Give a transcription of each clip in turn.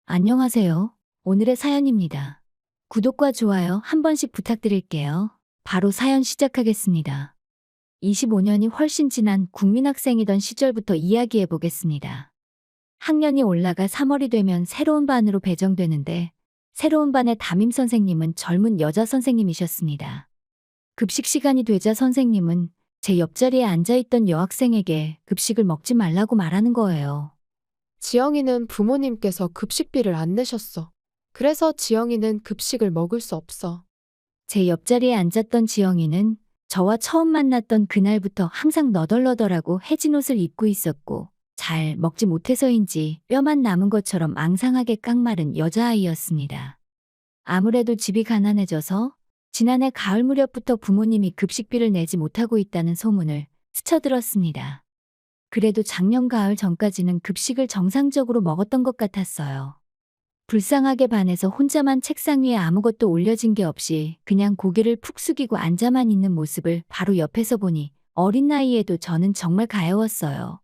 안녕하세요. 오늘의 사연입니다. 구독과 좋아요 한 번씩 부탁드릴게요. 바로 사연 시작하겠습니다. 25년이 훨씬 지난 국민학생이던 시절부터 이야기해 보겠습니다. 학년이 올라가 3월이 되면 새로운 반으로 배정되는데 새로운 반의 담임 선생님은 젊은 여자 선생님이셨습니다. 급식 시간이 되자 선생님은 제 옆자리에 앉아있던 여학생에게 급식을 먹지 말라고 말하는 거예요. 지영이는 부모님께서 급식비를 안 내셨어. 그래서 지영이는 급식을 먹을 수 없어. 제 옆자리에 앉았던 지영이는 저와 처음 만났던 그날부터 항상 너덜너덜하고 해진 옷을 입고 있었고 잘 먹지 못해서인지 뼈만 남은 것처럼 앙상하게 깡마른 여자아이였습니다. 아무래도 집이 가난해져서 지난해 가을 무렵부터 부모님이 급식비를 내지 못하고 있다는 소문을 스쳐들었습니다. 그래도 작년 가을 전까지는 급식을 정상적으로 먹었던 것 같았어요. 불쌍하게 반해서 혼자만 책상 위에 아무것도 올려진 게 없이 그냥 고개를 푹 숙이고 앉아만 있는 모습을 바로 옆에서 보니 어린 나이에도 저는 정말 가여웠어요.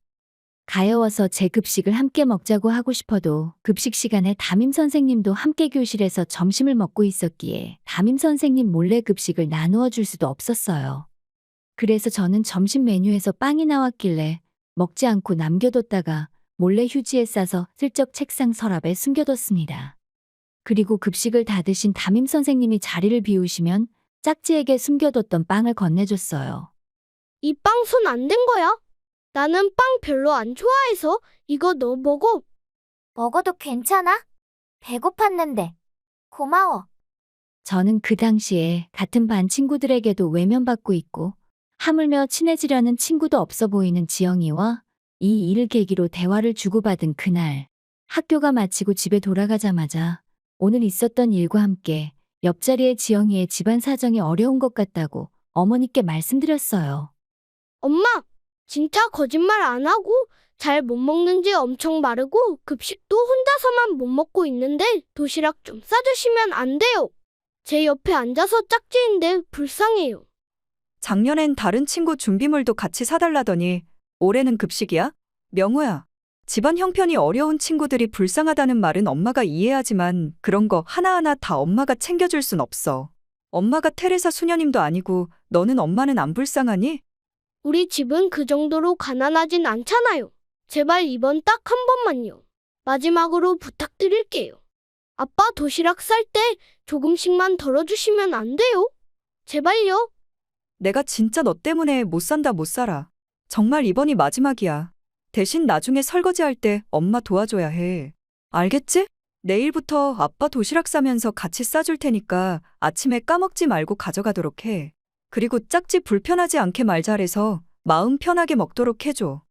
가여워서 제 급식을 함께 먹자고 하고 싶어도 급식 시간에 담임 선생님도 함께 교실에서 점심을 먹고 있었기에 담임 선생님 몰래 급식을 나누어 줄 수도 없었어요. 그래서 저는 점심 메뉴에서 빵이 나왔길래 먹지 않고 남겨뒀다가 몰래 휴지에 싸서 슬쩍 책상 서랍에 숨겨뒀습니다. 그리고 급식을 다 드신 담임 선생님이 자리를 비우시면 짝지에게 숨겨뒀던 빵을 건네줬어요. 이 빵 손 안 댄 거야? 나는 빵 별로 안 좋아해서 이거 너 먹어. 먹어도 괜찮아? 배고팠는데. 고마워. 저는 그 당시에 같은 반 친구들에게도 외면받고 있고 하물며 친해지려는 친구도 없어 보이는 지영이와 이 일을 계기로 대화를 주고받은 그날, 학교가 마치고 집에 돌아가자마자 오늘 있었던 일과 함께 옆자리의 지영이의 집안 사정이 어려운 것 같다고 어머니께 말씀드렸어요. 엄마, 진짜 거짓말 안 하고 잘 못 먹는지 엄청 마르고 급식도 혼자서만 못 먹고 있는데 도시락 좀 싸주시면 안 돼요. 제 옆에 앉아서 짝지인데 불쌍해요. 작년엔 다른 친구 준비물도 같이 사달라더니 올해는 급식이야? 명호야, 집안 형편이 어려운 친구들이 불쌍하다는 말은 엄마가 이해하지만 그런 거 하나하나 다 엄마가 챙겨줄 순 없어. 엄마가 테레사 수녀님도 아니고 너는 엄마는 안 불쌍하니? 우리 집은 그 정도로 가난하진 않잖아요. 제발 이번 딱 한 번만요. 마지막으로 부탁드릴게요. 아빠 도시락 쌀 때 조금씩만 덜어주시면 안 돼요? 제발요. 내가 진짜 너 때문에 못 산다 못 살아. 정말 이번이 마지막이야. 대신 나중에 설거지할 때 엄마 도와줘야 해. 알겠지? 내일부터 아빠 도시락 싸면서 같이 싸줄 테니까 아침에 까먹지 말고 가져가도록 해. 그리고 짝지 불편하지 않게 말 잘해서 마음 편하게 먹도록 해줘.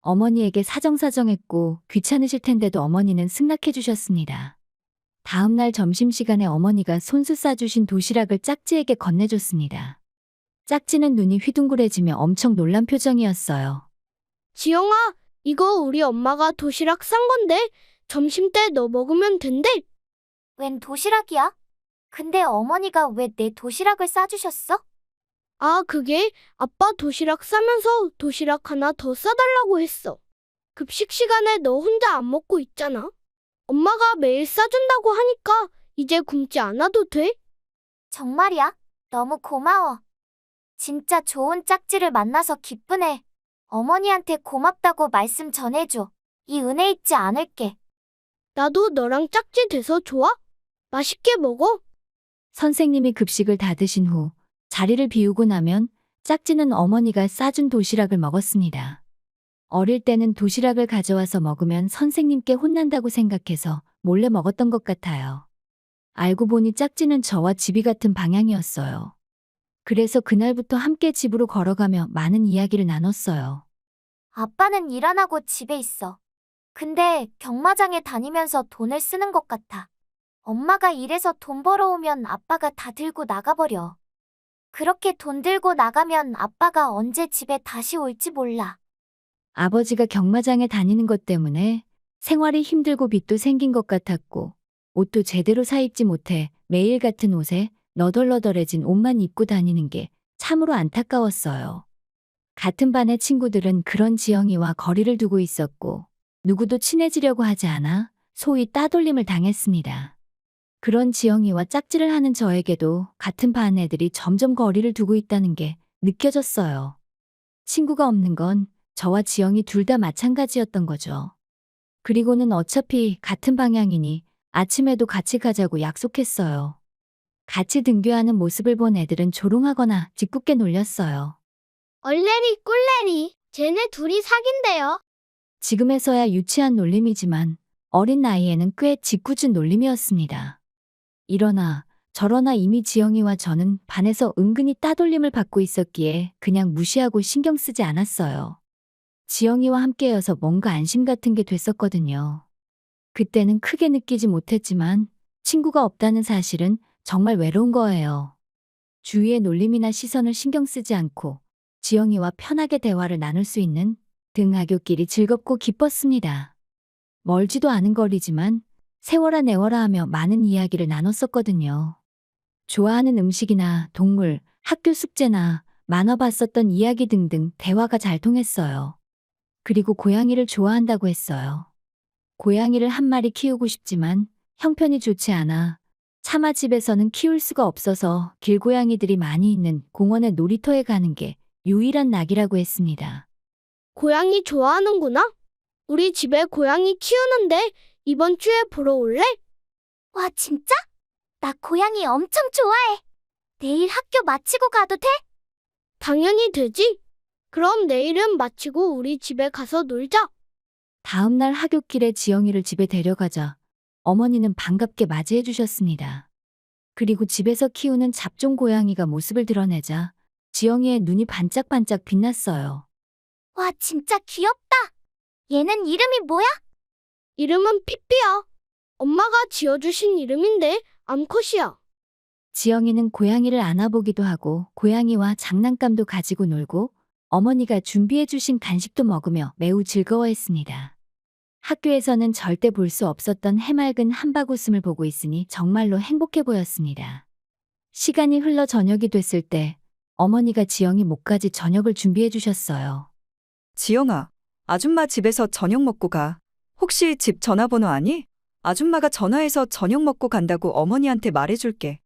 어머니에게 사정사정했고 귀찮으실 텐데도 어머니는 승낙해 주셨습니다. 다음 날 점심시간에 어머니가 손수 싸주신 도시락을 짝지에게 건네줬습니다. 짝지는 눈이 휘둥그레지며 엄청 놀란 표정이었어요. 지영아, 이거 우리 엄마가 도시락 싼 건데 점심 때 너 먹으면 된대. 웬 도시락이야? 근데 어머니가 왜 내 도시락을 싸주셨어? 아, 그게 아빠 도시락 싸면서 도시락 하나 더 싸달라고 했어. 급식 시간에 너 혼자 안 먹고 있잖아. 엄마가 매일 싸준다고 하니까 이제 굶지 않아도 돼. 정말이야? 너무 고마워. 진짜 좋은 짝지를 만나서 기쁘네. 어머니한테 고맙다고 말씀 전해줘. 이 은혜 잊지 않을게. 나도 너랑 짝지 돼서 좋아? 맛있게 먹어. 선생님이 급식을 다 드신 후 자리를 비우고 나면 짝지는 어머니가 싸준 도시락을 먹었습니다. 어릴 때는 도시락을 가져와서 먹으면 선생님께 혼난다고 생각해서 몰래 먹었던 것 같아요. 알고 보니 짝지는 저와 집이 같은 방향이었어요. 그래서 그날부터 함께 집으로 걸어가며 많은 이야기를 나눴어요. 아빠는 일 안 하고 집에 있어. 근데 경마장에 다니면서 돈을 쓰는 것 같아. 엄마가 일해서 돈 벌어오면 아빠가 다 들고 나가버려. 그렇게 돈 들고 나가면 아빠가 언제 집에 다시 올지 몰라. 아버지가 경마장에 다니는 것 때문에 생활이 힘들고 빚도 생긴 것 같았고 옷도 제대로 사 입지 못해 매일 같은 옷에 너덜너덜해진 옷만 입고 다니는 게 참으로 안타까웠어요. 같은 반의 친구들은 그런 지영이와 거리를 두고 있었고 누구도 친해지려고 하지 않아 소위 따돌림을 당했습니다. 그런 지영이와 짝지를 하는 저에게도 같은 반 애들이 점점 거리를 두고 있다는 게 느껴졌어요. 친구가 없는 건 저와 지영이 둘 다 마찬가지였던 거죠. 그리고는 어차피 같은 방향이니 아침에도 같이 가자고 약속했어요. 같이 등교하는 모습을 본 애들은 조롱하거나 짓궂게 놀렸어요. 얼레리 꿀레리, 쟤네 둘이 사귄대요. 지금에서야 유치한 놀림이지만 어린 나이에는 꽤 짓궂은 놀림이었습니다. 이러나 저러나 이미 지영이와 저는 반에서 은근히 따돌림을 받고 있었기에 그냥 무시하고 신경 쓰지 않았어요. 지영이와 함께여서 뭔가 안심 같은 게 됐었거든요. 그때는 크게 느끼지 못했지만 친구가 없다는 사실은 정말 외로운 거예요. 주위의 놀림이나 시선을 신경 쓰지 않고 지영이와 편하게 대화를 나눌 수 있는 등하교길이 즐겁고 기뻤습니다. 멀지도 않은 거리지만 세워라 내워라 하며 많은 이야기를 나눴었거든요. 좋아하는 음식이나 동물, 학교 숙제나 만화 봤었던 이야기 등등 대화가 잘 통했어요. 그리고 고양이를 좋아한다고 했어요. 고양이를 한 마리 키우고 싶지만 형편이 좋지 않아 차마 집에서는 키울 수가 없어서 길고양이들이 많이 있는 공원의 놀이터에 가는 게 유일한 낙이라고 했습니다. 고양이 좋아하는구나. 우리 집에 고양이 키우는데 이번 주에 보러 올래? 와, 진짜? 나 고양이 엄청 좋아해. 내일 학교 마치고 가도 돼? 당연히 되지. 그럼 내일은 마치고 우리 집에 가서 놀자. 다음 날 하굣길에 지영이를 집에 데려가자 어머니는 반갑게 맞이해 주셨습니다. 그리고 집에서 키우는 잡종 고양이가 모습을 드러내자 지영이의 눈이 반짝반짝 빛났어요. 와, 진짜 귀엽다. 얘는 이름이 뭐야? 이름은 피피야. 엄마가 지어주신 이름인데 암컷이야. 지영이는 고양이를 안아보기도 하고 고양이와 장난감도 가지고 놀고 어머니가 준비해 주신 간식도 먹으며 매우 즐거워했습니다. 학교에서는 절대 볼 수 없었던 해맑은 한바구음을 보고 있으니 정말로 행복해 보였습니다. 시간이 흘러 저녁이 됐을 때 어머니가 지영이 목까지 저녁을 준비해 주셨어요. 지영아, 아줌마 집에서 저녁 먹고 가. 혹시 집 전화번호 아니? 아줌마가 전화해서 저녁 먹고 간다고 어머니한테 말해줄게.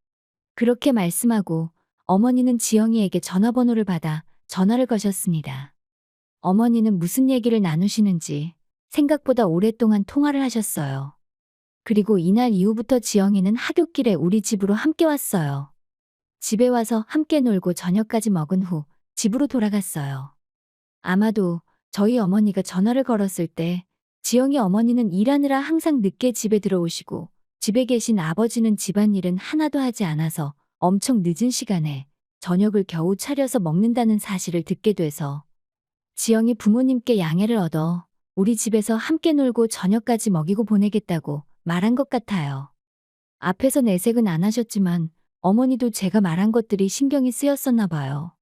그렇게 말씀하고 어머니는 지영이에게 전화번호를 받아 전화를 거셨습니다. 어머니는 무슨 얘기를 나누시는지 생각보다 오랫동안 통화를 하셨어요. 그리고 이날 이후부터 지영이는 하굣길에 우리 집으로 함께 왔어요. 집에 와서 함께 놀고 저녁까지 먹은 후 집으로 돌아갔어요. 아마도 저희 어머니가 전화를 걸었을 때 지영이 어머니는 일하느라 항상 늦게 집에 들어오시고 집에 계신 아버지는 집안일은 하나도 하지 않아서 엄청 늦은 시간에 저녁을 겨우 차려서 먹는다는 사실을 듣게 돼서 지영이 부모님께 양해를 얻어 우리 집에서 함께 놀고 저녁까지 먹이고 보내겠다고 말한 것 같아요. 앞에서 내색은 안 하셨지만 어머니도 제가 말한 것들이 신경이 쓰였었나 봐요.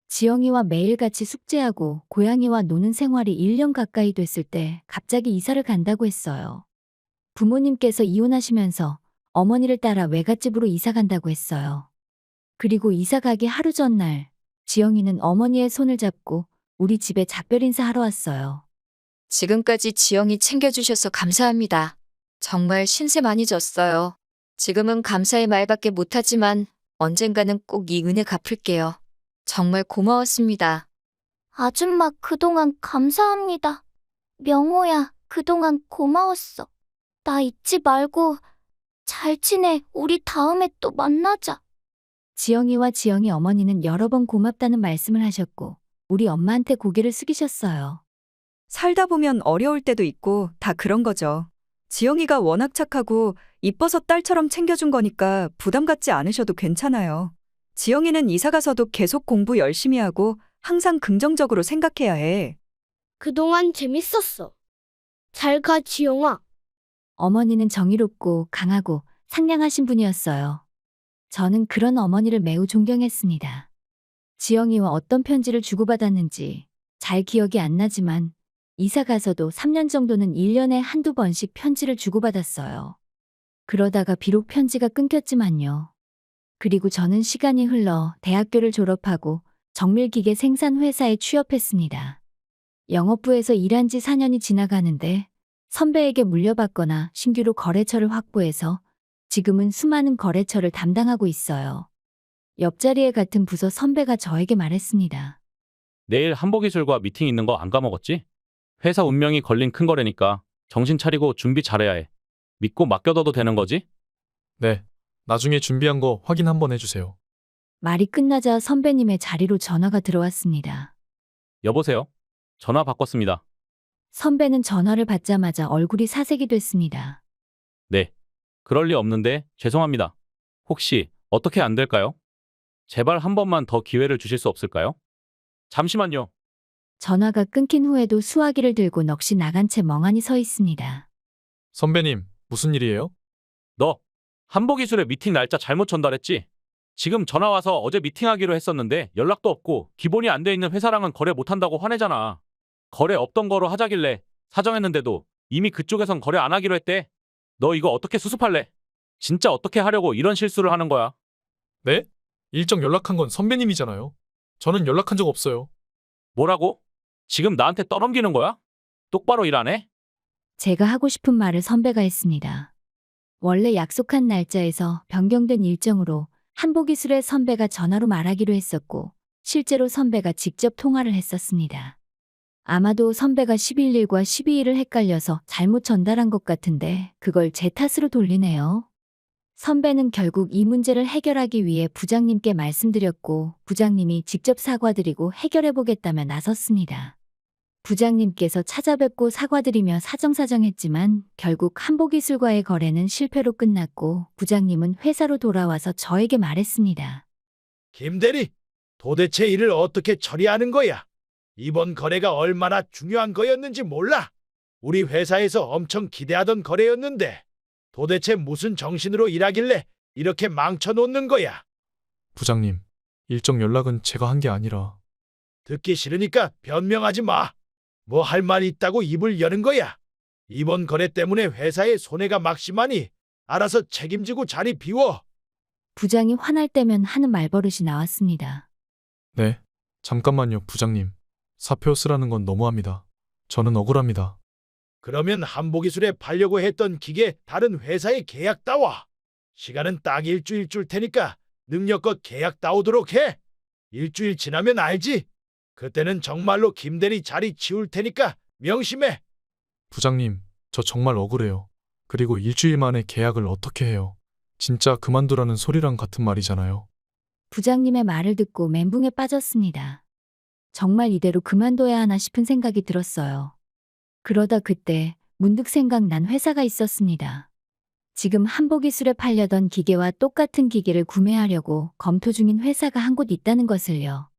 지영이와 매일같이 숙제하고 고양이와 노는 생활이 1년 가까이 됐을 때 갑자기 이사를 간다고 했어요. 부모님께서 이혼하시면서 어머니를 따라 외갓집으로 이사 간다고 했어요. 그리고 이사 가기 하루 전날 지영이는 어머니의 손을 잡고 우리 집에 작별 인사하러 왔어요. 지금까지 지영이 챙겨주셔서 감사합니다. 정말 신세 많이 졌어요. 지금은 감사의 말밖에 못하지만 언젠가는 꼭 이 은혜 갚을게요. 정말 고마웠습니다. 아줌마 그동안 감사합니다. 명호야, 그동안 고마웠어. 나 잊지 말고 잘 지내. 우리 다음에 또 만나자. 지영이와 지영이 어머니는 여러 번 고맙다는 말씀을 하셨고 우리 엄마한테 고개를 숙이셨어요. 살다 보면 어려울 때도 있고 다 그런 거죠. 지영이가 워낙 착하고 이뻐서 딸처럼 챙겨준 거니까 부담 갖지 않으셔도 괜찮아요. 지영이는 이사 가서도 계속 공부 열심히 하고 항상 긍정적으로 생각해야 해. 그동안 재밌었어. 잘 가, 지영아. 어머니는 정의롭고 강하고 상냥하신 분이었어요. 저는 그런 어머니를 매우 존경했습니다. 지영이와 어떤 편지를 주고받았는지 잘 기억이 안 나지만 이사 가서도 3년 정도는 1년에 한두 번씩 편지를 주고받았어요. 그러다가 비록 편지가 끊겼지만요. 그리고 저는 시간이 흘러 대학교를 졸업하고 정밀기계 생산 회사에 취업했습니다. 영업부에서 일한 지 4년이 지나가는데 선배에게 물려받거나 신규로 거래처를 확보해서 지금은 수많은 거래처를 담당하고 있어요. 옆자리에 같은 부서 선배가 저에게 말했습니다. 내일 한보기술과 미팅 있는 거 안 까먹었지? 회사 운명이 걸린 큰 거래니까 정신 차리고 준비 잘해야 해. 믿고 맡겨둬도 되는 거지? 네. 나중에 준비한 거 확인 한번 해주세요. 말이 끝나자 선배님의 자리로 전화가 들어왔습니다. 여보세요? 전화 바꿨습니다. 선배는 전화를 받자마자 얼굴이 사색이 됐습니다. 네. 그럴 리 없는데 죄송합니다. 혹시 어떻게 안 될까요? 제발 한 번만 더 기회를 주실 수 없을까요? 잠시만요. 전화가 끊긴 후에도 수화기를 들고 넋이 나간 채 멍하니 서 있습니다. 선배님, 무슨 일이에요? 너 한보기술의 미팅 날짜 잘못 전달했지? 지금 전화 와서 어제 미팅하기로 했었는데 연락도 없고 기본이 안 돼 있는 회사랑은 거래 못 한다고 화내잖아. 거래 없던 거로 하자길래 사정했는데도 이미 그쪽에선 거래 안 하기로 했대. 너 이거 어떻게 수습할래? 진짜 어떻게 하려고 이런 실수를 하는 거야? 네? 일정 연락한 건 선배님이잖아요. 저는 연락한 적 없어요. 뭐라고? 지금 나한테 떠넘기는 거야? 똑바로 일 안 해? 제가 하고 싶은 말을 선배가 했습니다. 원래 약속한 날짜에서 변경된 일정으로 한보기술의 선배가 전화로 말하기로 했었고 실제로 선배가 직접 통화를 했었습니다. 아마도 선배가 11일과 12일을 헷갈려서 잘못 전달한 것 같은데 그걸 제 탓으로 돌리네요. 선배는 결국 이 문제를 해결하기 위해 부장님께 말씀드렸고 부장님이 직접 사과드리고 해결해보겠다며 나섰습니다. 부장님께서 찾아뵙고 사과드리며 사정사정했지만 결국 한보기술과의 거래는 실패로 끝났고 부장님은 회사로 돌아와서 저에게 말했습니다. 김 대리, 도대체 일을 어떻게 처리하는 거야? 이번 거래가 얼마나 중요한 거였는지 몰라. 우리 회사에서 엄청 기대하던 거래였는데 도대체 무슨 정신으로 일하길래 이렇게 망쳐놓는 거야? 부장님, 일정 연락은 제가 한 게 아니라. 듣기 싫으니까 변명하지 마. 뭐 할 말 있다고 입을 여는 거야? 이번 거래 때문에 회사에 손해가 막심하니 알아서 책임지고 자리 비워. 부장이 화날 때면 하는 말버릇이 나왔습니다. 네. 잠깐만요, 부장님. 사표 쓰라는 건 너무합니다. 저는 억울합니다. 그러면 한보기술에 팔려고 했던 기계 다른 회사에 계약 따와. 시간은 딱 일주일 줄 테니까 능력껏 계약 따오도록 해. 일주일 지나면 알지? 그때는 정말로 김대리 자리 치울 테니까 명심해. 부장님, 저 정말 억울해요. 그리고 일주일 만에 계약을 어떻게 해요? 진짜 그만두라는 소리랑 같은 말이잖아요. 부장님의 말을 듣고 멘붕에 빠졌습니다. 정말 이대로 그만둬야 하나 싶은 생각이 들었어요. 그러다 그때 문득 생각난 회사가 있었습니다. 지금 한보기술에 팔려던 기계와 똑같은 기계를 구매하려고 검토 중인 회사가 한 곳 있다는 것을요.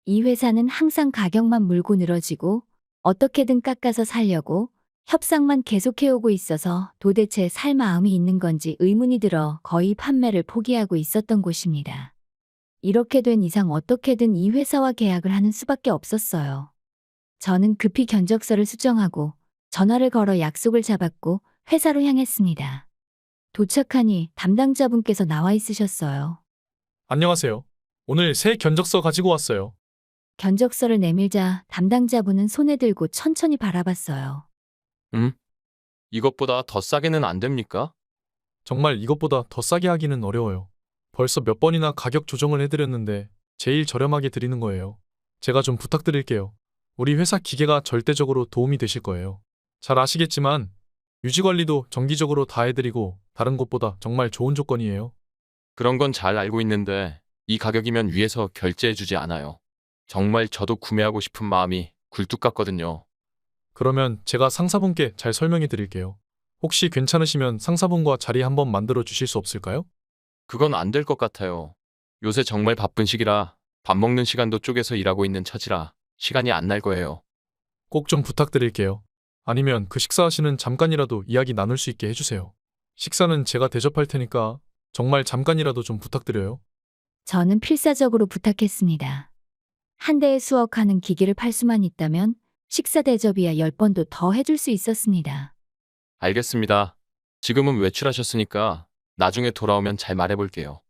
이 회사는 항상 가격만 물고 늘어지고 어떻게든 깎아서 살려고 협상만 계속해오고 있어서 도대체 살 마음이 있는 건지 의문이 들어 거의 판매를 포기하고 있었던 곳입니다. 이렇게 된 이상 어떻게든 이 회사와 계약을 하는 수밖에 없었어요. 저는 급히 견적서를 수정하고 전화를 걸어 약속을 잡았고 회사로 향했습니다. 도착하니 담당자분께서 나와 있으셨어요. 안녕하세요. 오늘 새 견적서 가지고 왔어요. 견적서를 내밀자 담당자분은 손에 들고 천천히 바라봤어요. 이것보다 더 싸게는 안 됩니까? 정말 이것보다 더 싸게 하기는 어려워요. 벌써 몇 번이나 가격 조정을 해드렸는데 제일 저렴하게 드리는 거예요. 제가 좀 부탁드릴게요. 우리 회사 기계가 절대적으로 도움이 되실 거예요. 잘 아시겠지만 유지관리도 정기적으로 다 해드리고 다른 곳보다 정말 좋은 조건이에요. 그런 건 잘 알고 있는데 이 가격이면 위에서 결제해주지 않아요. 정말 저도 구매하고 싶은 마음이 굴뚝 같거든요. 그러면 제가 상사분께 잘 설명해 드릴게요. 혹시 괜찮으시면 상사분과 자리 한번 만들어 주실 수 없을까요? 그건 안 될 것 같아요. 요새 정말 바쁜 시기라 밥 먹는 시간도 쪼개서 일하고 있는 처지라 시간이 안 날 거예요. 꼭 좀 부탁드릴게요. 아니면 그 식사하시는 잠깐이라도 이야기 나눌 수 있게 해주세요. 식사는 제가 대접할 테니까 정말 잠깐이라도 좀 부탁드려요. 저는 필사적으로 부탁했습니다. 한 대에 수억 하는 기기를 팔 수만 있다면 식사 대접이야 10번도 더 해줄 수 있었습니다. 알겠습니다. 지금은 외출하셨으니까 나중에 돌아오면 잘 말해볼게요.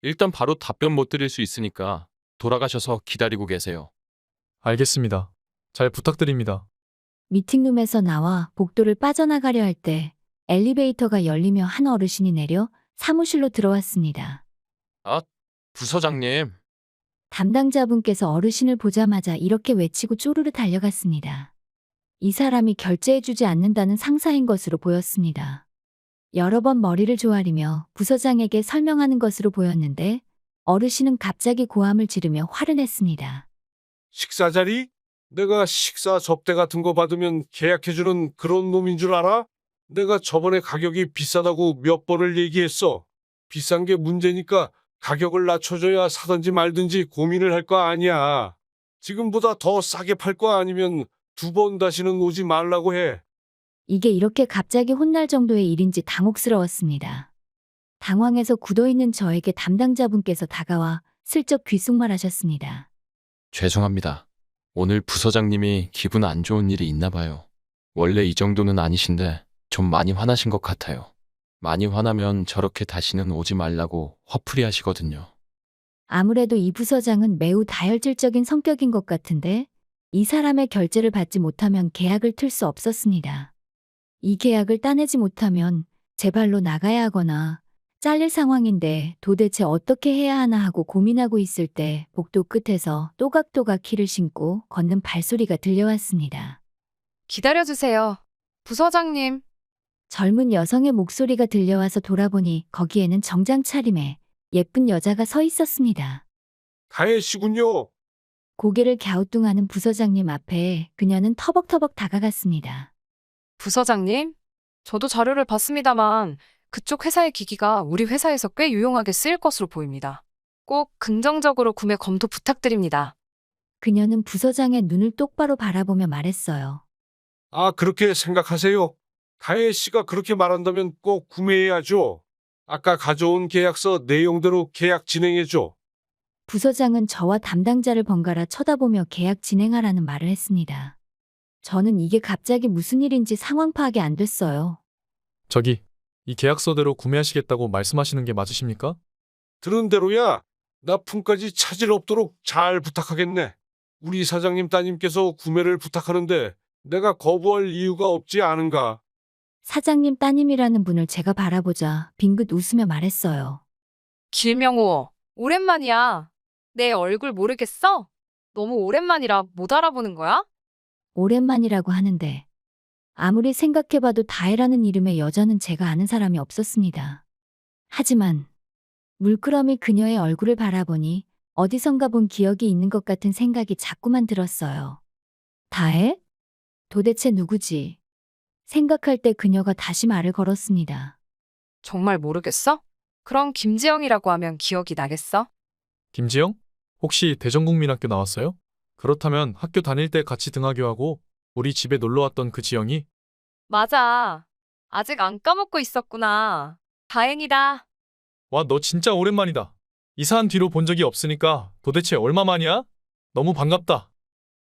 일단 바로 답변 못 드릴 수 있으니까 돌아가셔서 기다리고 계세요. 알겠습니다. 잘 부탁드립니다. 미팅룸에서 나와 복도를 빠져나가려 할 때 엘리베이터가 열리며 한 어르신이 내려 사무실로 들어왔습니다. 부서장님. 담당자분께서 어르신을 보자마자 이렇게 외치고 쪼르르 달려갔습니다. 이 사람이 결제해주지 않는다는 상사인 것으로 보였습니다. 여러 번 머리를 조아리며 부서장에게 설명하는 것으로 보였는데 어르신은 갑자기 고함을 지르며 화를 냈습니다. 식사 자리? 내가 식사 접대 같은 거 받으면 계약해주는 그런 놈인 줄 알아? 내가 저번에 가격이 비싸다고 몇 번을 얘기했어. 비싼 게 문제니까 가격을 낮춰줘야 사든지 말든지 고민을 할 거 아니야. 지금보다 더 싸게 팔 거 아니면 2번 다시는 오지 말라고 해. 이게 이렇게 갑자기 혼날 정도의 일인지 당혹스러웠습니다. 당황해서 굳어있는 저에게 담당자분께서 다가와 슬쩍 귓속말하셨습니다. 죄송합니다. 오늘 부서장님이 기분 안 좋은 일이 있나 봐요. 원래 이 정도는 아니신데 좀 많이 화나신 것 같아요. 많이 화나면 저렇게 다시는 오지 말라고 화풀이 하시거든요. 아무래도 이 부서장은 매우 다혈질적인 성격인 것 같은데 이 사람의 결제를 받지 못하면 계약을 틀 수 없었습니다. 이 계약을 따내지 못하면 제 발로 나가야 하거나 잘릴 상황인데 도대체 어떻게 해야 하나 하고 고민하고 있을 때 복도 끝에서 또각또각 키를 신고 걷는 발소리가 들려왔습니다. 기다려주세요. 부서장님. 젊은 여성의 목소리가 들려와서 돌아보니 거기에는 정장 차림에 예쁜 여자가 서 있었습니다. 가혜 씨군요. 고개를 갸우뚱하는 부서장님 앞에 그녀는 터벅터벅 다가갔습니다. 부서장님? 저도 자료를 봤습니다만 그쪽 회사의 기기가 우리 회사에서 꽤 유용하게 쓰일 것으로 보입니다. 꼭 긍정적으로 구매 검토 부탁드립니다. 그녀는 부서장의 눈을 똑바로 바라보며 말했어요. 아, 그렇게 생각하세요? 가혜 씨가 그렇게 말한다면 꼭 구매해야죠. 아까 가져온 계약서 내용대로 계약 진행해줘. 부서장은 저와 담당자를 번갈아 쳐다보며 계약 진행하라는 말을 했습니다. 저는 이게 갑자기 무슨 일인지 상황 파악이 안 됐어요. 저기, 이 계약서대로 구매하시겠다고 말씀하시는 게 맞으십니까? 들은 대로야. 납품까지 차질 없도록 잘 부탁하겠네. 우리 사장님 따님께서 구매를 부탁하는데 내가 거부할 이유가 없지 않은가. 사장님 따님이라는 분을 제가 바라보자 빙긋 웃으며 말했어요. 길명호, 오랜만이야. 내 얼굴 모르겠어? 너무 오랜만이라 못 알아보는 거야? 오랜만이라고 하는데 아무리 생각해봐도 다혜라는 이름의 여자는 제가 아는 사람이 없었습니다. 하지만 물끄러미 그녀의 얼굴을 바라보니 어디선가 본 기억이 있는 것 같은 생각이 자꾸만 들었어요. 다혜? 도대체 누구지? 생각할 때 그녀가 다시 말을 걸었습니다. 정말 모르겠어? 그럼 김지영이라고 하면 기억이 나겠어? 김지영? 혹시 대전국민학교 나왔어요? 그렇다면 학교 다닐 때 같이 등하교하고 우리 집에 놀러 왔던 그 지영이? 맞아. 아직 안 까먹고 있었구나. 다행이다. 와, 너 진짜 오랜만이다. 이사한 뒤로 본 적이 없으니까 도대체 얼마 만이야? 너무 반갑다.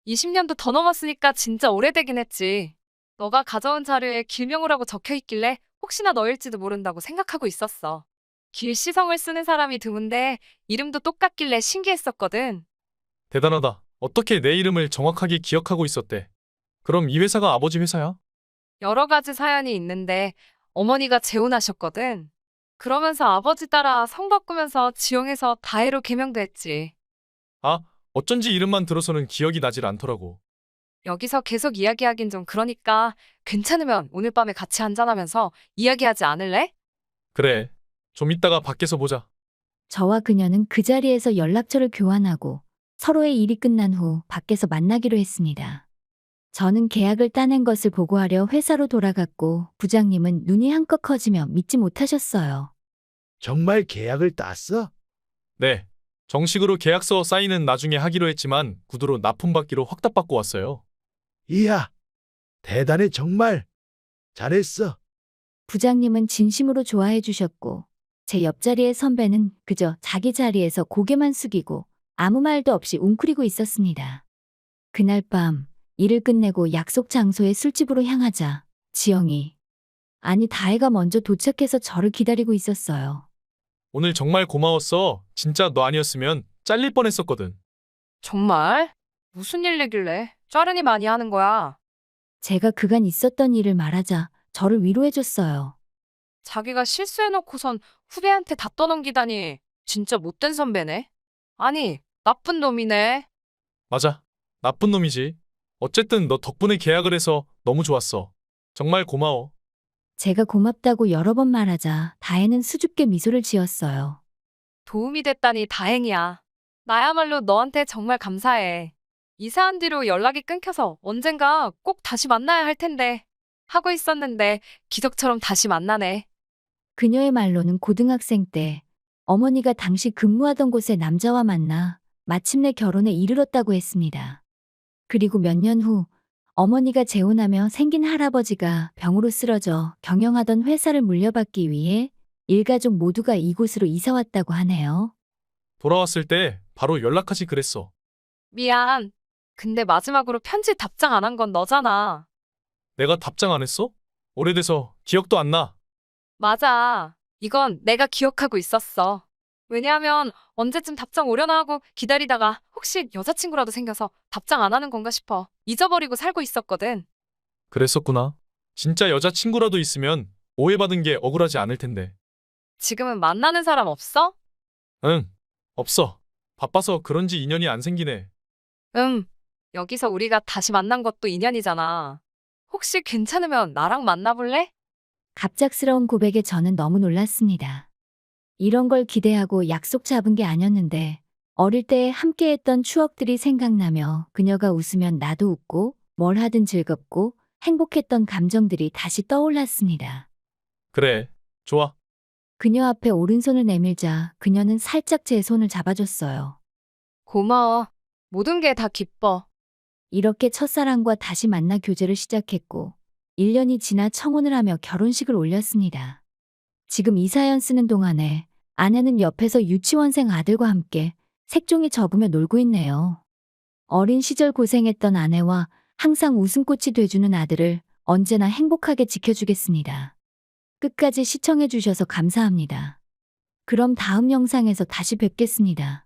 20년도 더 넘었으니까 진짜 오래되긴 했지. 너가 가져온 자료에 길명호라고 적혀 있길래 혹시나 너일지도 모른다고 생각하고 있었어. 길시성을 쓰는 사람이 드문데 이름도 똑같길래 신기했었거든. 대단하다. 어떻게 내 이름을 정확하게 기억하고 있었대? 그럼 이 회사가 아버지 회사야? 여러 가지 사연이 있는데 어머니가 재혼하셨거든. 그러면서 아버지 따라 성 바꾸면서 지용해서 다혜로 개명도 했지. 아, 어쩐지 이름만 들어서는 기억이 나질 않더라고. 여기서 계속 이야기하긴 좀 그러니까 괜찮으면 오늘 밤에 같이 한잔하면서 이야기하지 않을래? 그래. 좀 이따가 밖에서 보자. 저와 그녀는 그 자리에서 연락처를 교환하고 서로의 일이 끝난 후 밖에서 만나기로 했습니다. 저는 계약을 따낸 것을 보고하려 회사로 돌아갔고 부장님은 눈이 한껏 커지며 믿지 못하셨어요. 정말 계약을 땄어? 네. 정식으로 계약서 사인은 나중에 하기로 했지만 구두로 납품받기로 확답받고 왔어요. 이야, 대단해 정말. 잘했어. 부장님은 진심으로 좋아해 주셨고 제 옆자리의 선배는 그저 자기 자리에서 고개만 숙이고 아무 말도 없이 웅크리고 있었습니다. 그날 밤 일을 끝내고 약속 장소의 술집으로 향하자 지영이, 아니 다혜가 먼저 도착해서 저를 기다리고 있었어요. 오늘 정말 고마웠어. 진짜 너 아니었으면 잘릴 뻔했었거든. 정말? 무슨 일 얘길래 짜르니 많이 하는 거야? 제가 그간 있었던 일을 말하자 저를 위로해줬어요. 자기가 실수해놓고선 후배한테 다 떠넘기다니 진짜 못된 선배네. 아니, 나쁜 놈이네. 맞아. 나쁜 놈이지. 어쨌든 너 덕분에 계약을 해서 너무 좋았어. 정말 고마워. 제가 고맙다고 여러 번 말하자 다혜는 수줍게 미소를 지었어요. 도움이 됐다니 다행이야. 나야말로 너한테 정말 감사해. 이사한 뒤로 연락이 끊겨서 언젠가 꼭 다시 만나야 할 텐데 하고 있었는데 기적처럼 다시 만나네. 그녀의 말로는 고등학생 때 어머니가 당시 근무하던 곳의 남자와 만나 마침내 결혼에 이르렀다고 했습니다. 그리고 몇 년 후 어머니가 재혼하며 생긴 할아버지가 병으로 쓰러져 경영하던 회사를 물려받기 위해 일가족 모두가 이곳으로 이사 왔다고 하네요. 돌아왔을 때 바로 연락하지 그랬어. 미안. 근데 마지막으로 편지 답장 안 한 건 너잖아. 내가 답장 안 했어? 오래돼서 기억도 안 나. 맞아. 이건 내가 기억하고 있었어. 왜냐하면 언제쯤 답장 오려나 하고 기다리다가 혹시 여자친구라도 생겨서 답장 안 하는 건가 싶어 잊어버리고 살고 있었거든. 그랬었구나. 진짜 여자친구라도 있으면 오해받은 게 억울하지 않을 텐데. 지금은 만나는 사람 없어? 응. 없어. 바빠서 그런지 인연이 안 생기네. 여기서 우리가 다시 만난 것도 인연이잖아. 혹시 괜찮으면 나랑 만나볼래? 갑작스러운 고백에 저는 너무 놀랐습니다. 이런 걸 기대하고 약속 잡은 게 아니었는데 어릴 때 함께했던 추억들이 생각나며 그녀가 웃으면 나도 웃고 뭘 하든 즐겁고 행복했던 감정들이 다시 떠올랐습니다. 그래. 좋아. 그녀 앞에 오른손을 내밀자 그녀는 살짝 제 손을 잡아줬어요. 고마워. 모든 게 다 기뻐. 이렇게 첫사랑과 다시 만나 교제를 시작했고 1년이 지나 청혼을 하며 결혼식을 올렸습니다. 지금 이 사연 쓰는 동안에 아내는 옆에서 유치원생 아들과 함께 색종이 접으며 놀고 있네요. 어린 시절 고생했던 아내와 항상 웃음꽃이 돼주는 아들을 언제나 행복하게 지켜주겠습니다. 끝까지 시청해주셔서 감사합니다. 그럼 다음 영상에서 다시 뵙겠습니다.